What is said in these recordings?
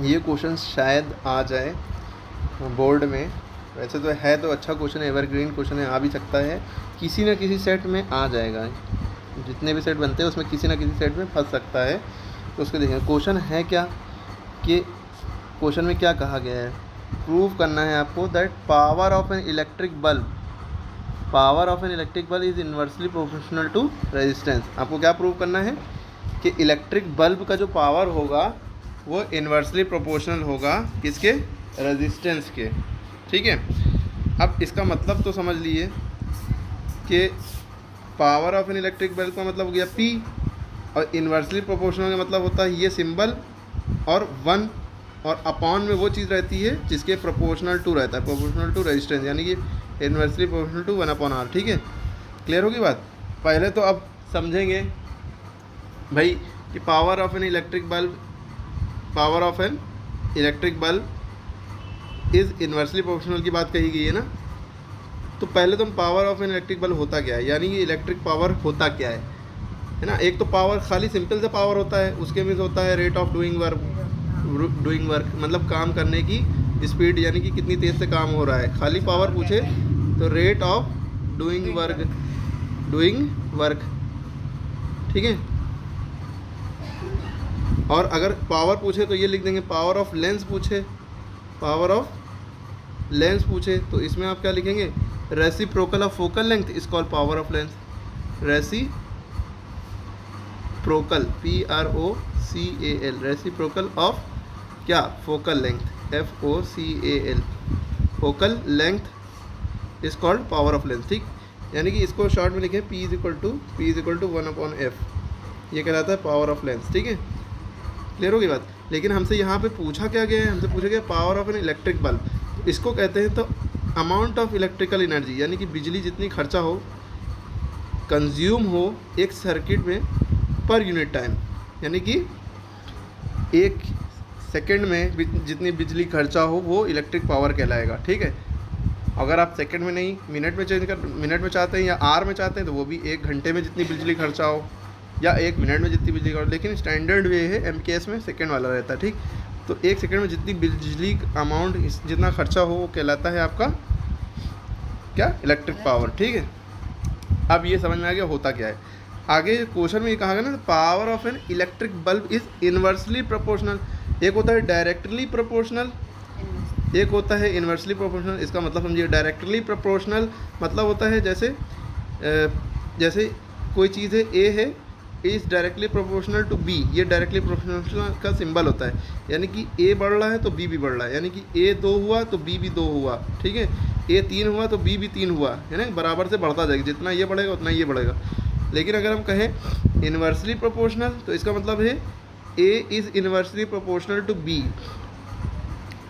ये क्वेश्चन शायद आ जाए बोर्ड में। वैसे तो है तो अच्छा क्वेश्चन है, एवरग्रीन क्वेश्चन है, आ भी सकता है, किसी न किसी सेट में आ जाएगा। जितने भी सेट बनते हैं उसमें किसी न किसी सेट में फंस सकता है। तो उसको देखें क्वेश्चन है क्या, कि क्वेश्चन में क्या कहा गया है। प्रूव करना है आपको that power of an electric bulb is inversely proportional to resistance. आपको क्या प्रूव करना है कि इलेक्ट्रिक बल्ब का जो पावर होगा वो इन्वर्सली प्रोपोर्शनल होगा किसके, रेजिस्टेंस के। ठीक है, अब इसका मतलब तो समझ लिए कि power of an electric bulb का मतलब हो गया P, और इन्वर्सली प्रोपोर्शनल का मतलब होता है ये सिंबल और 1, और अपॉन में वो चीज़ रहती है जिसके प्रोपोर्शनल टू रहता है, प्रोपोर्शनल टू रेजिस्टेंस, यानी कि इन्वर्सली प्रोपोर्शनल टू 1/R। ठीक है, क्लियर होगी बात। पहले तो अब समझेंगे भाई कि power of an electric bulb is inversely proportional की बात कही गई है ना। तो पहले तो हम power of an electric bulb होता क्या है, यानी कि इलेक्ट्रिक पावर होता क्या है ना। एक तो पावर खाली सिंपल से पावर होता है, उसके मीन्स होता है रेट ऑफ डूइंग वर्क, मतलब काम करने की स्पीड, यानी कि कितनी तेज़ से काम हो रहा है। खाली पावर पूछे तो रेट ऑफ डूइंग वर्क, ठीक है। और अगर पावर पूछे तो ये लिख देंगे, पावर ऑफ लेंस पूछे तो इसमें आप क्या लिखेंगे, reciprocal of focal length is called power of lens. Reciprocal PROCAL, reciprocal of क्या, focal length FOCAL, focal length is called power of lens. ठीक, यानी कि इसको शॉर्ट में लिखें P is equal to 1/F, ये कहलाता है पावर ऑफ लेंस। ठीक है, क्लियर होगी बात। लेकिन हमसे यहाँ पे पूछा क्या गया है, हमसे पूछा गया power of an electric bulb, इसको कहते हैं तो अमाउंट ऑफ इलेक्ट्रिकल एनर्जी, यानी कि बिजली जितनी खर्चा हो, कंज्यूम हो एक सर्किट में पर यूनिट टाइम, यानी कि एक सेकंड में जितनी बिजली खर्चा हो वो इलेक्ट्रिक पावर कहलाएगा। ठीक है, अगर आप सेकंड में नहीं मिनट में चाहते हैं या आवर में चाहते हैं तो वो भी 1 घंटे में जितनी बिजली खर्चा हो या 1 मिनट में जितनी बिजली खर्चा, लेकिन स्टैंडर्ड वे है MKS में सेकंड वाला रहता है। ठीक, तो 1 सेकंड में जितनी बिजली अमाउंट जितना खर्चा हो वो कहलाता है आपका क्या, इलेक्ट्रिक पावर। ठीक है, अब ये समझ में आ गया होता क्या है। आगे क्वेश्चन में ये कहा गया ना, power of an electric bulb is inversely proportional. एक होता है डायरेक्टली प्रोपोर्शनल, एक होता है इन्वर्सली प्रोपोर्शनल। इसका मतलब समझिए, डायरेक्टली प्रोपोर्शनल मतलब होता है जैसे कोई चीज़ है A है, is directly proportional to B, ये डायरेक्टली प्रोपोर्शनल का सिंबल होता है, यानी कि A बढ़ रहा है तो B भी बढ़ रहा है, यानी कि A 2 हुआ तो B भी 2 हुआ। ठीक है, A 3 हुआ तो B भी 3 हुआ, है ना, बराबर से बढ़ता जाएगा, जितना ये बढ़ेगा उतना ये बढ़ेगा। लेकिन अगर हम कहें इन्वर्सली प्रोपोर्शनल तो इसका मतलब है A is inversely proportional to B,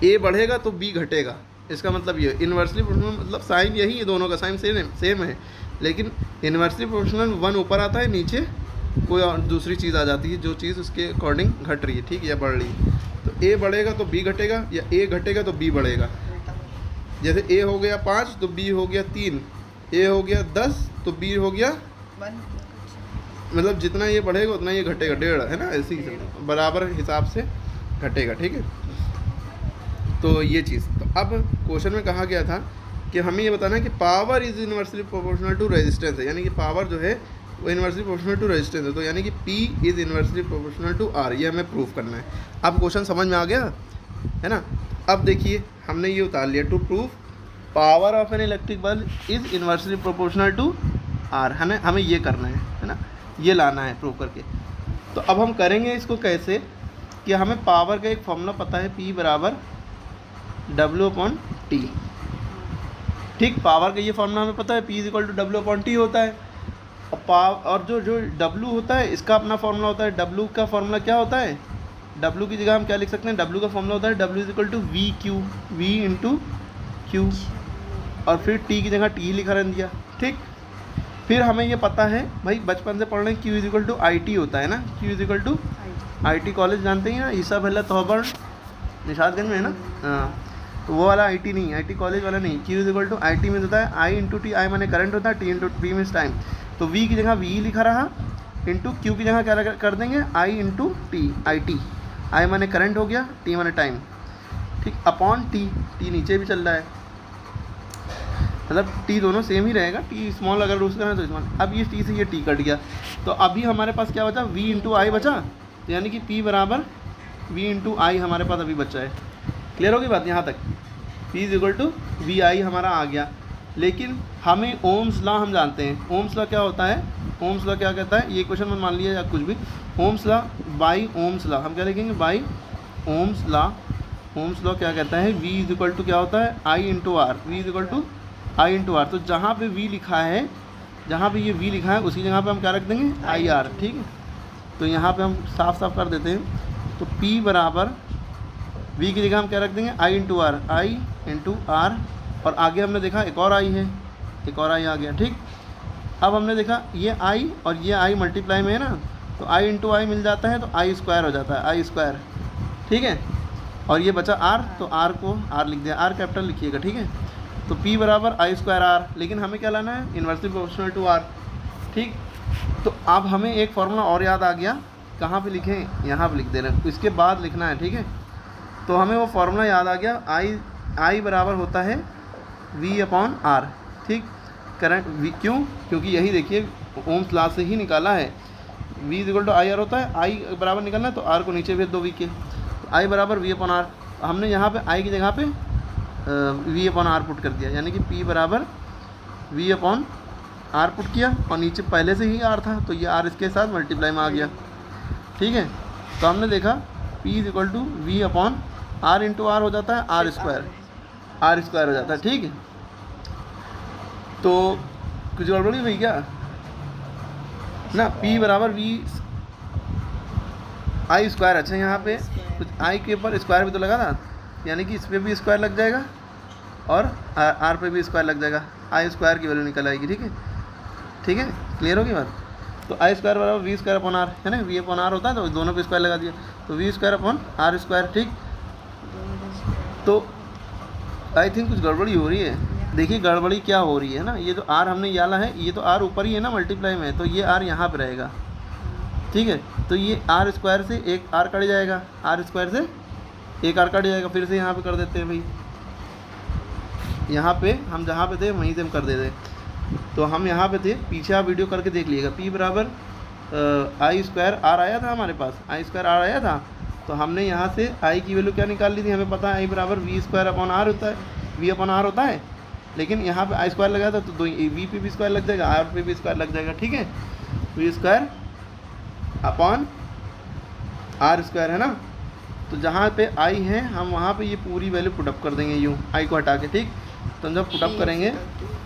A बढ़ेगा तो B घटेगा। इसका मतलब ये इन्वर्सली प्रोपोर्शनल मतलब साइन यही है, दोनों का साइन सेम है, लेकिन इन्वर्सली प्रोपोर्शनल 1 ऊपर आता है, नीचे कोई और दूसरी चीज़ आ जाती है जो चीज़ उसके अकॉर्डिंग घट रही है। ठीक है, या बढ़ रही है। तो A बढ़ेगा तो B घटेगा, या A घटेगा तो B बढ़ेगा। जैसे A हो गया 5 तो B हो गया 3, A हो गया 10 तो B हो गया 1, मतलब जितना ये बढ़ेगा उतना ये घटेगा, 1.5, है ना, ऐसे ही बराबर हिसाब से घटेगा। ठीक है, तो ये चीज़। तो अब क्वेश्चन में कहा गया था कि हमें ये बताना है कि power is inversely proportional to resistance है, यानी कि पावर जो है वो इन्वर्सली प्रोपोर्शनल टू रेजिस्टेंस है, तो यानी कि P is inversely proportional to R, ये हमें प्रूफ करना है। अब क्वेश्चन समझ में आ गया है ना। अब देखिए हमने ये उतार लिया, to proof power of an electric bulb is inversely proportional to R, हमें ये करना है ना, ये लाना है प्रूव करके। तो अब हम करेंगे इसको कैसे, कि हमें पावर का एक फॉर्मूला पता है, P बराबर W/T। ठीक, पावर का ये फॉर्मूला हमें पता है, P is equal to W/T होता है। और जो W होता है इसका अपना फॉर्मूला होता है। W का फॉर्मूला क्या होता है, W की जगह हम क्या लिख सकते हैं, W का फॉर्मूला होता है W is equal to V into Q, और फिर T की जगह T लिखा रह दिया। ठीक, फिर हमें ये पता है भाई, बचपन से पढ़ रहे हैं, Q is equal to IT होता है ना, Q is equal to IT college जानते हैं ना, ईसा भल्ला तोहबर निशादगंज में है ना, हाँ, तो वो वाला IT नहीं, IT कॉलेज वाला नहीं। Q is equal to IT में होता है I इंटू T, I माने करंट होता है, T into T means time. तो V की जगह V लिखा रहा, इंटू Q की जगह क्या कर देंगे I इंटू T, IT। आई माने करंट हो गया, टी माने टाइम, ठीक, अपॉन टी, टी नीचे भी चल रहा है, मतलब टी दोनों सेम ही रहेगा, टी स्मॉल अगर यूज़ करें तो स्मॉल। अब ये टी से ये टी कट गया, तो अभी हमारे पास क्या बचा, v इंटू आई बचा, तो यानी कि p बराबर v इंटू आई हमारे पास अभी बचा है। क्लियर होगी बात यहाँ तक, p is equal to V I हमारा आ गया। लेकिन हमें ओम्स लॉ हम जानते हैं, ओम्स लॉ क्या होता है, ओम्स लॉ क्या कहता है, ये क्वेश्चन में मान लिया या कुछ भी, Ohm's law by Ohm's law, हम क्या लिखेंगे, by Ohm's law. Ohm's law क्या कहता है, v इज इक्वल टू क्या होता है, I into R, V is equal to I into R. तो जहाँ पे v लिखा है, जहाँ पे ये v लिखा है उसी जगह पे हम क्या रख देंगे, आई आर, ठीक है। तो यहाँ पे हम साफ साफ कर देते हैं, तो p बराबर v की जगह हम क्या रख देंगे, I into R, I into R, और आगे हमने देखा एक और आई है, एक और आई आ गया, ठीक। अब हमने देखा ये i और ये i मल्टीप्लाई में है ना, तो i इंटू आई मिल जाता है, तो आई स्क्वायर हो जाता है, आई स्क्वायर, ठीक है। और ये बचा r, तो r को r लिख दिया, r कैपिटल लिखिएगा, ठीक है। तो p बराबर आई स्क्वायर आर, लेकिन हमें क्या लाना है, इन्वर्सली प्रोपोर्शनल टू r, ठीक। तो अब हमें एक फार्मूला और याद आ गया, कहाँ पे लिखें, यहाँ पे लिख देना, इसके बाद लिखना है, ठीक है। तो हमें वो फार्मूला याद आ गया, आई बराबर होता है v अपॉन आर, ठीक। करंट v, क्यों, क्योंकि यही देखिए ओम्स लॉ से ही निकाला है, v is equal to I R होता है, आई बराबर निकालना है तो r को नीचे भेज दो v के, तो आई बराबर v अपॉन आर। हमने यहाँ पे आई की जगह पे v अपॉन आर पुट कर दिया, यानी कि p बराबर v अपॉन आर पुट किया, और नीचे पहले से ही r था, तो ये r इसके साथ मल्टीप्लाई में आ गया, ठीक है। तो हमने देखा p is equal to V upon R into R हो जाता है आर स्क्वायर, आर स्क्वायर हो जाता है, ठीक है। तो कुछ गड़बड़ी हुई क्या ना, p बराबर वी आई स्क्वायर, अच्छा यहाँ पे कुछ आई के ऊपर स्क्वायर भी तो लगा था, यानी कि इस पर भी स्क्वायर लग जाएगा और आर पे भी स्क्वायर लग जाएगा, आई स्क्वायर की वैल्यू निकल आएगी, ठीक है, ठीक है। क्लियर होगी बात। तो आई स्क्वायर बराबर वी स्क्वायर अपॉन आर है ना, वी अपॉन आर होता है, तो दोनों पे स्क्वायर लगा दिया, तो V square upon R square, ठीक। तो आई थिंक कुछ गड़बड़ी हो रही है, देखिए गड़बड़ी क्या हो रही है ना, ये जो आर हमने याला है, ये तो आर ऊपर ही है ना मल्टीप्लाई में, तो ये आर यहाँ पर रहेगा, ठीक है। तो ये आर स्क्वायर से एक आर कट जाएगा, आर स्क्वायर से एक आर कट जाएगा, फिर से यहाँ पे कर देते हैं भाई, यहाँ पे हम जहाँ पे थे वहीं से हम कर देते। तो हम यहाँ पे थे, पीछे आप वीडियो करके देख लीजिएगा, p बराबर आई स्क्वायर आर आया था हमारे पास, आई स्क्वायर आर आया था, तो हमने यहाँ से i की वैल्यू क्या निकाल ली थी, हमें पता है i बराबर वी स्क्वायर अपॉन आर होता है, v अपॉन आर होता है, लेकिन यहाँ पे आई स्क्वायर लगाया था, तो दो v पे भी स्क्वायर लग जाएगा, आर पे भी स्क्वायर लग जाएगा, ठीक है। V square upon R square है ना, तो जहाँ पे i है हम वहाँ पे ये पूरी वैल्यू पुटअप कर देंगे, यूँ i को हटा के, ठीक। तो जब पुटअप करेंगे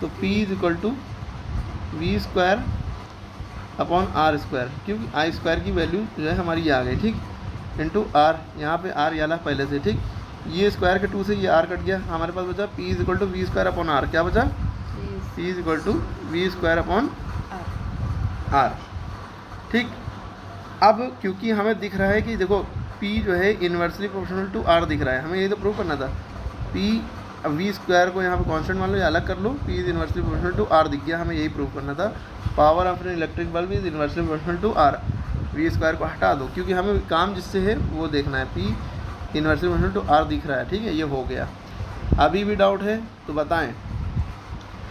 तो p is equal to V square upon R square, क्योंकि आई स्क्वायर की वैल्यू जो है हमारी ये आ गई, ठीक, इंटू आर, यहाँ पे आर याला पहले से, ठीक। ये स्क्वायर के 2 से ये आर कट गया, हमारे पास बचा p is equal to V square upon R, क्या बचा, p is equal to V square upon R, ठीक। अब क्योंकि हमें दिख रहा है कि देखो p जो है इन्वर्सली प्रोपोर्शनल टू r दिख रहा है, हमें ये तो प्रूव करना था, p अब वी स्क्वायर को यहाँ पे कांस्टेंट मान लो या अलग कर लो, p is inversely proportional to r दिख गया, हमें यही प्रूव करना था, power of an electric bulb is inversely proportional to r, V square को हटा दो, क्योंकि हमें काम जिससे है वो देखना है, p inversely proportional to r दिख रहा है, ठीक है, ये हो गया। अभी भी डाउट है तो बताएं।